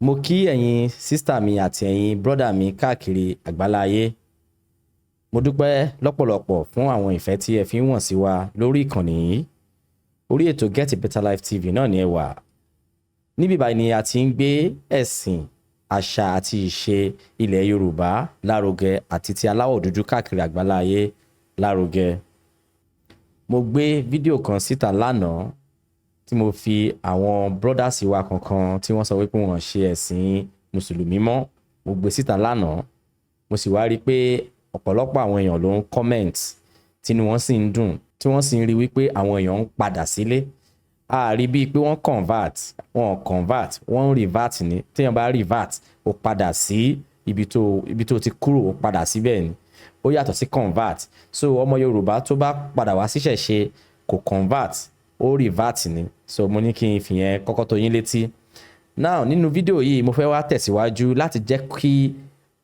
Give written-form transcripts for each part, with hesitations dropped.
Mo kí ẹ̀yin sísítà mi àti ẹ̀yin brọ́dà mi káàkiri àgbáláyé. Mo dúpẹ́ lọ́pọ̀lọpọ̀ fún àwọn ìfẹ́ tí ẹ fi ń wọ̀n sí wa lórí ìkànnì yìí. Orí ètò Get a Better Life TV náà ni ẹ wà. Níbí báyìí ni a ti ń gbé ẹ̀sìn, àṣà àti ìṣe ilẹ̀ Yorùbá lárugẹ àti ti aláwọ̀ dúdú káàkiri àgbáláyé lárugẹ. Mo gbé fídíò kan síta lánàá tí mo fi àwọn brothers wa kankan tí wọ́n sọ wípé wọ́n ṣe ẹ̀sìn mùsùlùmí mọ́, mo gbé síta lánàá. Mo sì wá rí pé ọ̀pọ̀lọpọ̀ àwọn èèyàn ló ń comment tínú wọn sì ń dùn, tí wọ́n sì ń rí wípé àwọn èèyàn ń padà sílé. A rí bíi pé wọ́n convert, wọ́n revert ni. Téèyàn bá revert, ó padà sí ibi tó ti kúrò, ó padà síbẹ̀ ni. Ó yàtọ̀ sí convert. So ọmọ Yorùbá tó bá padà wá síṣẹ̀ṣe kò convert, ó revert ni. So mo ní kí n fìyẹn kọ́kọ́ tó yín létí. Now nínú fídíò yìí mo fẹ́ wá tẹ̀síwájú láti jẹ́ kí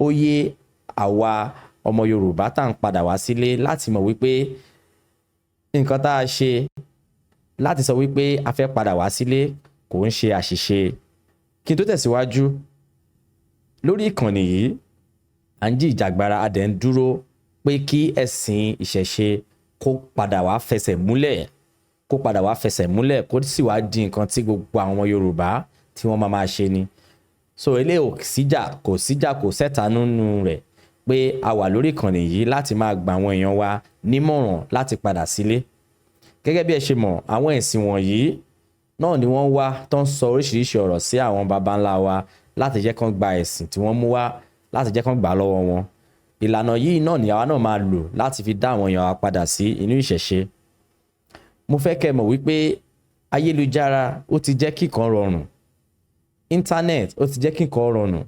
ó yé àwa ọmọ Yorùbá tá à ń padà wá sílé láti mọ̀ wípé nǹkan tá a ṣe láti sọ wípé a fẹ́ padà wá sílé kò ń ṣe àṣìṣe. Kí n tó tẹ̀síwájú lórí ìkànnì yìí, à ń jí ìjàgbara a dẹ̀ ń dúró pé kí ẹ̀sìn ìṣẹ̀ṣe kó padà wá fẹsẹ̀ múlẹ̀, kó sì wá di nǹkan tí gbogbo àwọn Yorùbá tí wọ́n máa ṣe ni. So eléyìí kò síjà kò sẹ́ta nínú rẹ̀ pé a wà lórí ìkànnì yìí láti máa gba àwọn èèyàn wa nímọ̀ràn láti padà sílé. Gẹ́gẹ́ bí ẹ ṣe mọ̀, àwọn ẹ̀sìn wọ̀nyí náà ni wọ́n wá tó ń sọ oríṣiríṣi ọ̀rọ̀ sí àwọn baba ńlá wa láti jẹ́ kán gba ẹ̀sìn tí wọ́n mú wá, láti jẹ́ kán gbà lọ́wọ́ wọn. Ìlànà yìí náà ni àwa náà máa lò láti fi dá àwọn èèyàn wa padà sí inú ìṣẹ̀ṣe. Mo fẹ́ kẹ́ mọ̀ wípé ayélujára ó ti jẹ́ kí nǹkan rọrùn. Internet ó ti jẹ́ kí nǹkan rọrùn.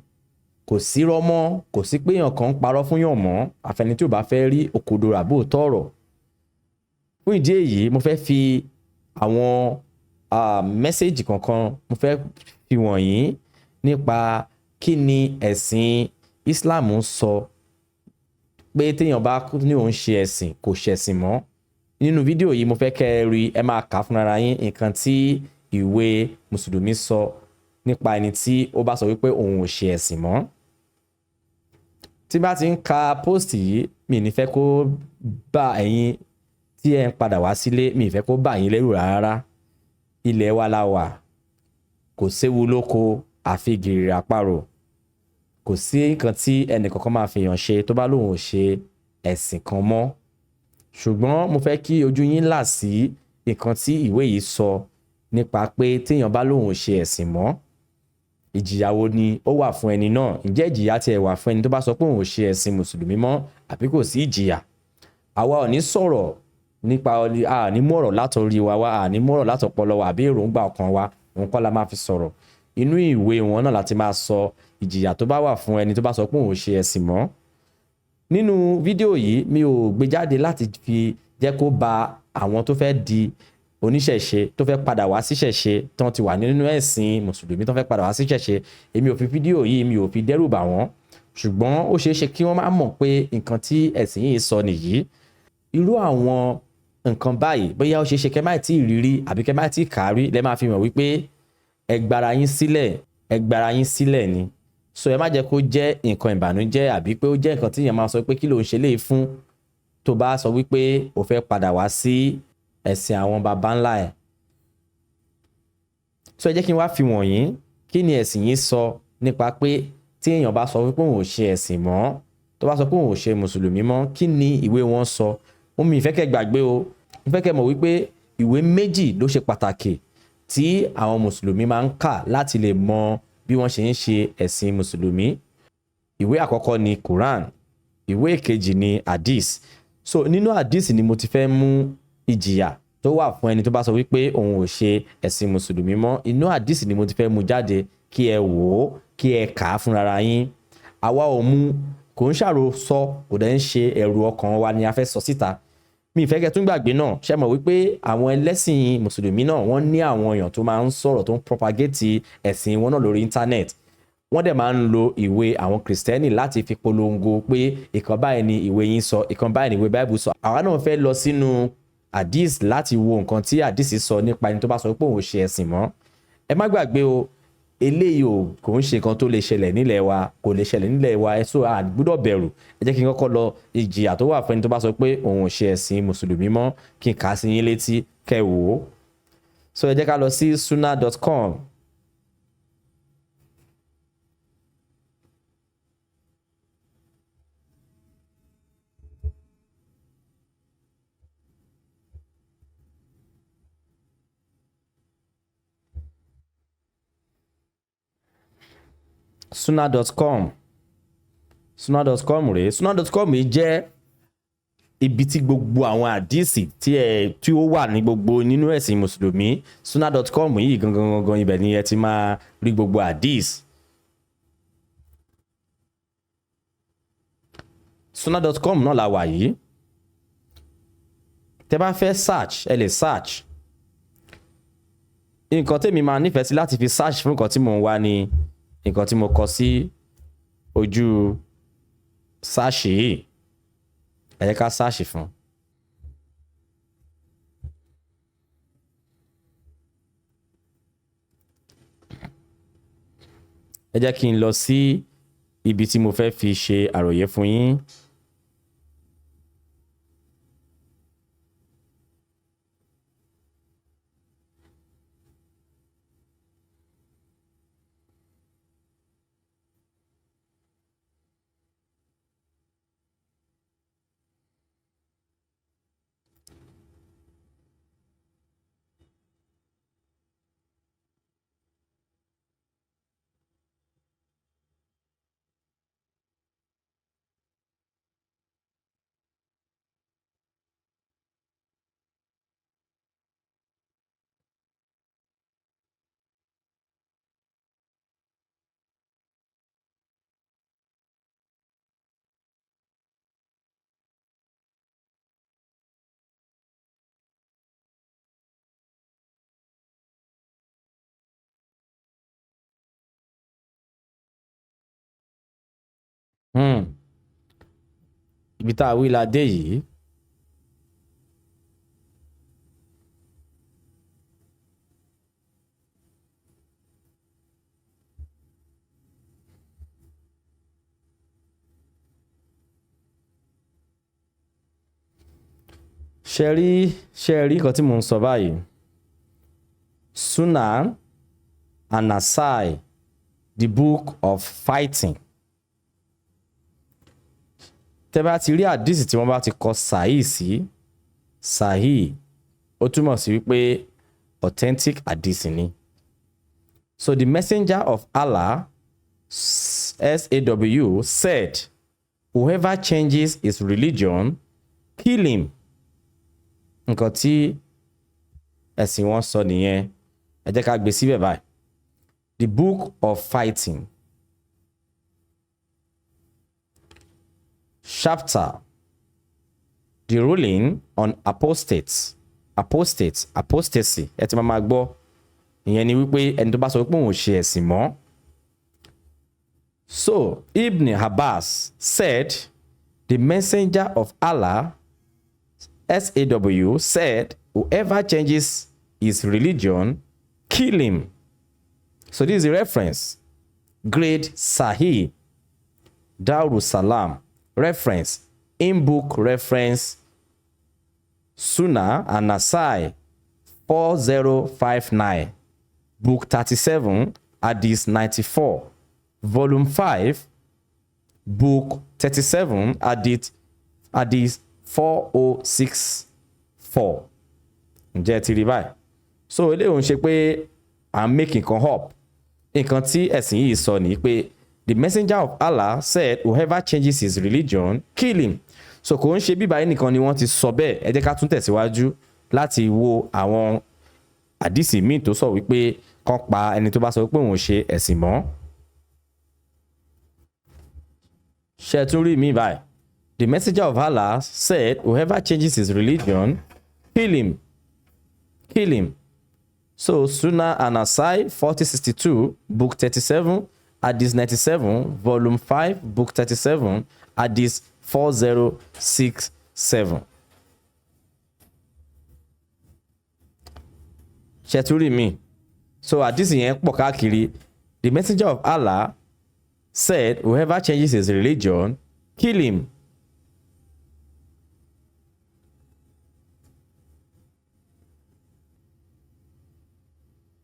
Kò sí rọ́mọ́, kò sí pé èèyàn kan ń parọ́ fún yàn mọ́, àfẹni tí ò bá fẹ́ rí òkodoro àbóòtọ́ ọ̀rọ̀. Fún ìdí èyí, mo fẹ́ fi àwọn mẹ́sẹ̀jì kankan mo fẹ́ fi wọ̀nyí nípa kí ni ẹ̀sìn Islam ń sọ pé téèyàn bá ní òun ṣe ẹ̀sìn kò ṣẹ̀sìn mọ́. Nínú fídíò yìí mo fẹ́ kẹ́ ẹ rí, ẹ máa kà fúnra yín nǹkan tí ìwé mùsùlùmí sọ nípa ẹni tí ó bá sọ wípé òun ò ṣe ẹ̀sìn mọ́. Tí bá ti ń ka post yìí, mi ní fẹ́ kó bá ẹ̀yin tí ẹ ń padà wá sílé, mi ní fẹ́ kó bá yín lẹ́rù rárá. Ilẹ̀ wa la wà, kò séwu lóko àfi gìrì àparò. Kò sí nǹkan tí ẹnìkankan máa fi hàn ṣe tó bá lóun ò ṣe ẹ̀sìn kan mọ́. Ṣùgbọ́n mo fẹ́ kí ojú yín là sí nǹkan tí ìwé yìí sọ nípa pé téèyàn bá lóun ò ṣe ẹ̀sìn mọ́, ìjìyà wo ni ó wà fún ẹni náà? Ǹjẹ́ ìjìyà tiẹ̀ wà fún ẹni tó bá sọ pé òun ò ṣe ẹ̀sìn mùsùlùmí mọ́ àbí kò sí ìjìyà? Àwa ò ní sọ̀rọ̀ nípa ní mú ọ̀rọ̀ látọrí wa, ní mú ọ̀rọ̀ látọpọlọ wa àbí èròǹgbà ọkàn wa, òun kọ́ la máa fi sọ̀rọ̀. Inú ìwé wọn náà láti máa sọ ìjìyà tó bá wà fún ẹni tó bá sọ pé òun ò ṣe ẹ̀sìn mọ́. Nínú fídíò yìí mi ò gbé jáde láti fi jẹ́ kó ba àwọn tó fẹ́ di oníṣẹ̀ṣe, tó fẹ́ padà wá síṣẹ̀ṣe, tán ti wà nínú ẹ̀sìn mùsùlùmí tó fẹ́ padà wá síṣẹ̀ṣe. Èmi ò fi fídíò yìí mi ò fi dẹ́rù bà wọ́n. Ṣùgbọ́n ó ṣeé ṣe kí wọ́n má mọ̀ pé nǹkan tí ẹ̀sìn yìí sọ nìyí. Irú àwọn nǹkan báyìí bóyá ó ṣeé ṣe kẹ́ má tí ì rírí àbí kẹ́ má tí ì kàárí lẹ́ máa fi mọ̀ wípé ẹ gbára yín sílẹ̀ ni. So ẹ má jẹ́ kó jẹ́ nǹkan ìbànújẹ́ àbí pé ó jẹ́ nǹkan tí èèyàn máa sọ pé kí ló ń ṣe léyìí fún tó bá sọ wípé ó fẹ́ padà wá sí ẹ̀sìn àwọn baba ńlá ẹ̀. So ẹ jẹ́ kí n wá fi wọ̀nyí kí ni ẹ̀sìn yìí sọ nípa pé tí èèyàn bá sọ wípé òun ò ṣe ẹ̀sìn mọ́, tó bá sọ pé òun ò ṣe mùsùlùmí mọ́, kí ni ìwé wọn sọ? Mi ìfẹ́ kẹ́ gbàgbé o, mo fẹ́ kẹ́ mọ̀ wípé ìwé méjì ló ṣe pàtàkì tí àwọn mùsùlùmí máa ń kà láti lè mọ bí wọ́n ṣe ń ṣe ẹ̀sìn mùsùlùmí. Ìwé àkọ́kọ́ ni Quran, ìwé ìkejì ni Hadith. So nínú Hadith ni mo ti fẹ́ mú ìjìyà tó wà fún ẹni tó bá sọ wípé òun ò ṣe ẹ̀sìn mùsùlùmí mọ́. Inú Hadith ni mo ti fẹ́ mú jáde kí ẹ wò ó, kí ẹ kà á fúnra yín. Àwa ò mú, kò ń ṣàròsọ, kò dẹ̀ ń ṣe ẹ̀rù ọkàn wa ni a fẹ́ sọ síta. Mi ìfẹ́ kẹ́ tún gbàgbé náà, ṣé mọ̀ wípé àwọn ẹlẹ́sìn mùsùlùmí náà wọ́n ní àwọn èèyàn tó máa ń sọ̀rọ̀ tó ń propagate ẹ̀sìn wọn náà lórí internet. Wọ́n dẹ̀ máa ń lo ìwé àwọn Kristẹni láti fi polongo pé ìkan báyìí ni ìwé yín sọ, ìkan báyìí ni ìwé Bible sọ. Àwa náà fẹ́ lọ sínú Hadith láti wo nǹkan tí Hadith sọ nípa ẹni tó bá sọ pé òun ò ṣe ẹ̀sìn mọ́. Ẹ má gbàgbé o, eléyìí kò ń ṣe nǹkan tó lè ṣẹlẹ̀ nílẹ̀ wa, kò lè ṣẹlẹ̀ nílẹ̀ wa, so a gbọ́dọ̀ bẹ̀rù. Ẹ jẹ́ kí n kọ́kọ́ lọ ìjìyà tó wà fẹ́ni tó bá sọ pé òun ò ṣe ẹ̀sìn mùsùlùmí mọ́, kí n kà á sí yín létí kẹ́ wò ó. So ẹ jẹ́ ká lọ sí sunna.com. sunna.com rèé. sunna.com yìí jẹ́ ibi tí gbogbo àwọn àdíìsì tí ó wà ní gbogbo nínú ẹ̀sìn mùsùlùmí. sunna.com yìí gangan ibẹ̀ ni ẹ ti máa rí gbogbo àdíìsì. sunna.com náà la wà yìí. Tẹ́ bá fẹ́ search ẹ lè search. Nǹkan tèmi máa nífẹ̀ẹ́ sí láti fi search fún nǹkan tí mò ń wá ni nǹkan tí mo kọ sí ojú search yìí. Ẹ jẹ́ ká search fún. Ẹ jẹ́ kí n lọ sí ibi tí mo fẹ́ fi ṣe àròyé fún yín. Ibi tá a wí la dé yìí. Ṣé rí nǹkan tí mò ń sọ báyìí. Sunan and Nasai, the book of fighting. Tẹ́ bá ti rí àdísì tí wọ́n bá ti kọ sahih sí, sahih, ó túmọ̀ sí wípé authentic àdísì ni. So the messenger of Allah, SAW, said, whoever changes his religion, kill him. Nǹkan tí ẹ̀sìn wọn sọ nìyẹn. Ẹ jẹ́ ká gbé síbẹ̀ báyìí. The book of fighting. Chapter, the ruling on apostates. Apostasy. Ẹ ti máa gbọ́. Ìyẹn ni wípé ẹni tó bá sọ wípé òun ò ṣe ẹ̀sìn mọ́. So, Ibn Abbas said, the messenger of Allah, SAW, said, whoever changes his religion, kill him. So this is a reference. Grade Sahih, Darussalam. Reference, in-book reference, Sunnah and Nasai, 4059. Book 37, Hadith 94. Volume 5, Book 37, Hadith 4064. Ǹjẹ́ ti rí báyìí? So eléyìí ò ń ṣe pé I'm making nǹkan up. Nǹkan tí ẹ̀sìn yìí sọ ni pé the messenger of Allah said, whoever changes his religion, kill him. So kò ń ṣe bíbá yìí nìkan ni wọ́n ti sọ bẹ́ẹ̀. Ẹ jẹ́ ká tún tẹ̀síwájú láti wo àwọn àdìsí míì tó sọ wípé kán pa ẹni tó bá sọ wípé òun ò ṣe ẹ̀sìn mọ́. Ṣé tún rí mi báyìí? The messenger of Allah said, whoever changes his religion, kill him. Kill him. So Sunnah and Nasai, 4062, Book 37, Hadith 97, Volume 5, Book 37, Hadith 4067. Ṣé tún rí mi? So àdìsí yẹn pọ̀ káàkiri. The messenger of Allah said, whoever changes his religion, kill him.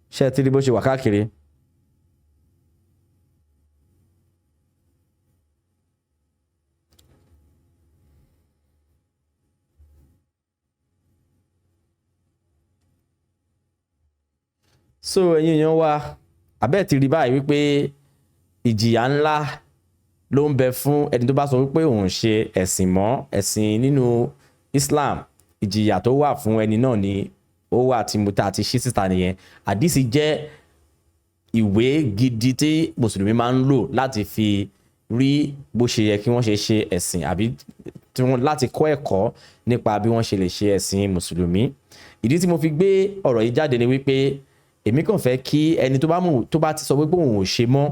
Ṣé tí rí bó ṣe wà káàkiri? So ẹ̀yin èèyàn wa, àbẹ́ẹ̀ ti rí báyìí wípé ìjìyà ńlá ló ń bẹ fún ẹni tó bá sọ wípé òun ṣe ẹ̀sìn mọ́ ẹ̀sìn nínú Islam. Ìjìyà tó wà fún ẹni náà ni ó wà tí mo ta àti ṣí síta nìyẹn. Àdísì jẹ́ ìwé gidi tí mùsùlùmí máa ń lò láti fi rí bó ṣe yẹ kí wọ́n ṣe ẹ̀sìn àbí láti kọ́ ẹ̀kọ́ nípa bí wọ́n ṣe lè ṣe ẹ̀sìn mùsùlùmí. Ìdí tí mo fi gbé ọ̀rọ̀ yìí jáde ni wípé èmi kàn fẹ́ kí ẹni tó bá ti sọ wípé òun ò ṣe mọ́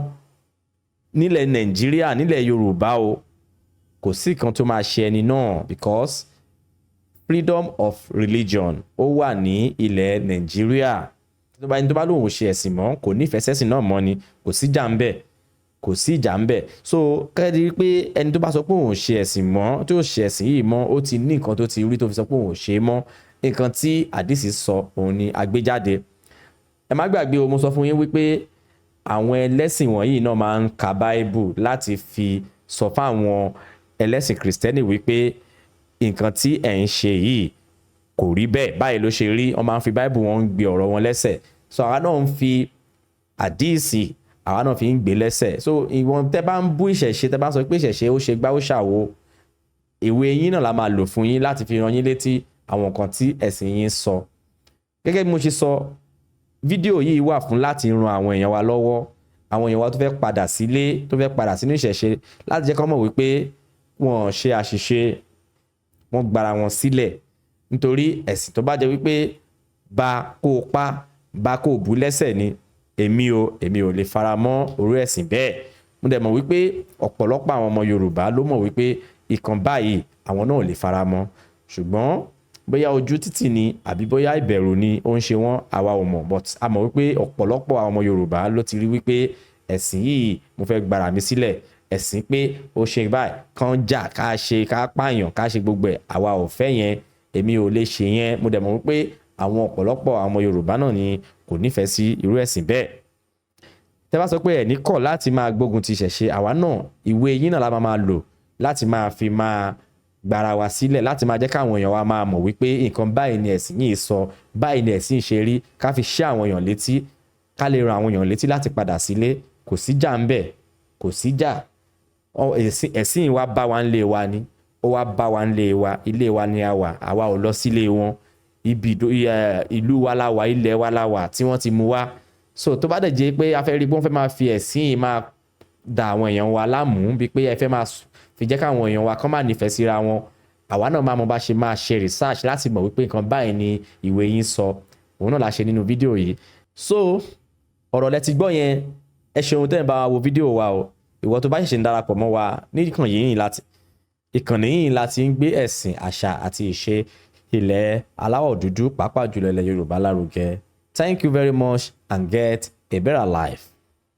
nílẹ̀ Nàìjíríà, nílẹ̀ Yorùbá o, kò sí kan tó máa ṣe ẹni náà, because freedom of religion ó wà ní ilẹ̀ Nàìjíríà. Ẹni tó bá lóun ṣe ẹ̀sìn mọ́, kò nífẹ̀ẹ́ sẹ́sìn náà mọ́ ni, kò sí ìjà ń bẹ̀, kò sí ìjà ń bẹ̀. So kẹ́ẹ̀dì pé ẹni tó bá sọ pé òun ṣe ẹ̀sìn mọ́, tí ó ṣe ẹ̀sìn yìí mọ́, ó ti ní nǹkan tó ti rí tó fi sọ pé òun ṣe mọ́. Nǹkan tí àdìsí sọ òun ni àgbéjáde. Ẹ má gbàgbé o, mo sọ fún yín wípé àwọn ẹlẹ́sìn wọ̀nyí náà máa ń ka Bible láti fi sọ fáwọn ẹlẹ́sìn Kristẹni wípé nǹkan tí ẹ̀ ń ṣe yìí kò rí bẹ́ẹ̀, báyìí ló ṣe rí. Wọ́n máa ń fi Bible wọn gbé ọ̀rọ̀ wọn lẹ́sẹ̀. So àwa náà ń fi àdíìsì, àwa náà fi ń gbé lẹ́sẹ̀. So ìwọ̀n tẹ́ bá ń bú ìṣẹ̀ṣe, tẹ́ bá ń sọ pé ìṣẹ̀ṣe ó ṣe gbá ó ṣàwo, ìwé yín náà la máa lò fún yín láti fi rán yín létí àwọn nǹkan tí ẹ̀sìn yín sọ. Gẹ́gẹ́ bí mo ṣe sọ, fídíò yìí wà fún láti ran àwọn èèyàn wa lọ́wọ́, àwọn èèyàn wa tó fẹ́ padà sílé, tó fẹ́ padà sínú ìṣẹ̀ṣe, láti jẹ́ kó mọ̀ wípé wọ́n ṣe àṣìṣe, wọ́n gbara wọn sílẹ̀. Nítorí ẹ̀sìn tó bá jẹ́ wípé bá kó pa, bá kó bú lẹ́sẹ̀ ni, èmi ò lè fara mọ́ orú ẹ̀sìn bẹ́ẹ̀. Mo dẹ̀ mọ̀ wípé ọ̀pọ̀lọpọ̀ àwọn ọmọ Yorùbá ló mọ̀ wípé ìkan báyìí àwọn náà ò lè fara mọ́. Ṣùgbọ́n bóyá ojú títì ni àbí bóyá ìbẹ̀rù ni ó ń ṣe wọ́n, àwa ò mọ̀. But a mọ̀ wípé ọ̀pọ̀lọpọ̀ àwọn ọmọ Yorùbá ló ti rí wípé ẹ̀sìn yìí mo fẹ́ gbara mi sílẹ̀, ẹ̀sìn pé ó ṣe báyìí, kàn jà, ká ṣe, ká pààyàn, ká ṣe gbogbo ẹ̀, àwa ò fẹ́ yẹn, èmi ò lè ṣe yẹn. Mo dẹ̀ mọ̀ wípé àwọn ọ̀pọ̀lọpọ̀ àwọn ọmọ Yorùbá náà ni kò nífẹ̀ẹ́ sí irú ẹ̀sìn bẹ́ẹ̀. Tẹ́ bá sọ pé ẹ̀ ní kọ̀ láti máa gbógun ti ìṣẹ̀ṣe, àwa náà ìwé yín náà la máa lò láti máa fi máa gbara wa sílẹ̀, láti máa jẹ́ káwọn èèyàn wa máa mọ̀ wípé nǹkan báyìí ni ẹ̀sìn yìí sọ, báyìí ni ẹ̀sìn ṣe rí, ká fi ṣe àwọn èèyàn létí, ká lè ran àwọn èèyàn létí láti padà sílé. Kò síjà ń bẹ̀, kò síjà. Ẹ̀sìn wa bá wa ńlé wa ni, ó wá bá wa ńlé wa, ilé wa ni a wà, àwa ò lọ sílé wọn. Ìlú wa la wà, ilẹ̀ wa la wà tí wọ́n ti mú wá. So tó bá dẹ̀ jẹ́ pé a fẹ́ rí pé wọ́n fẹ́ máa fi ẹ̀sìn máa da àwọn èèyàn wa láàmú, bí pé ẹ fẹ́ máa fi jẹ́ káwọn èèyàn wa kán máa nífẹ̀ẹ́ síra wọn, àwa náà máa mọ bá ṣe máa ṣe research láti mọ̀ wípé nǹkan báyìí ni ìwé yín sọ. Òun náà la ṣe nínú fídíò yìí. So ọ̀rọ̀ lẹ ti gbọ́ yẹn, ẹ ṣeun tẹ́ ẹ̀ bá wa wo fídíò wa o. Ìwọ tó bá ṣẹ̀ṣẹ̀ ń darapọ̀ mọ́ wa ní ìkànnì yìí láti ń gbé ẹ̀sìn, àṣà àti ìṣe ilẹ̀ aláwọ̀ dúdú, pàápàá jùlọ ilẹ̀ Yorùbá lárugẹ. Thank you very much and get a better life.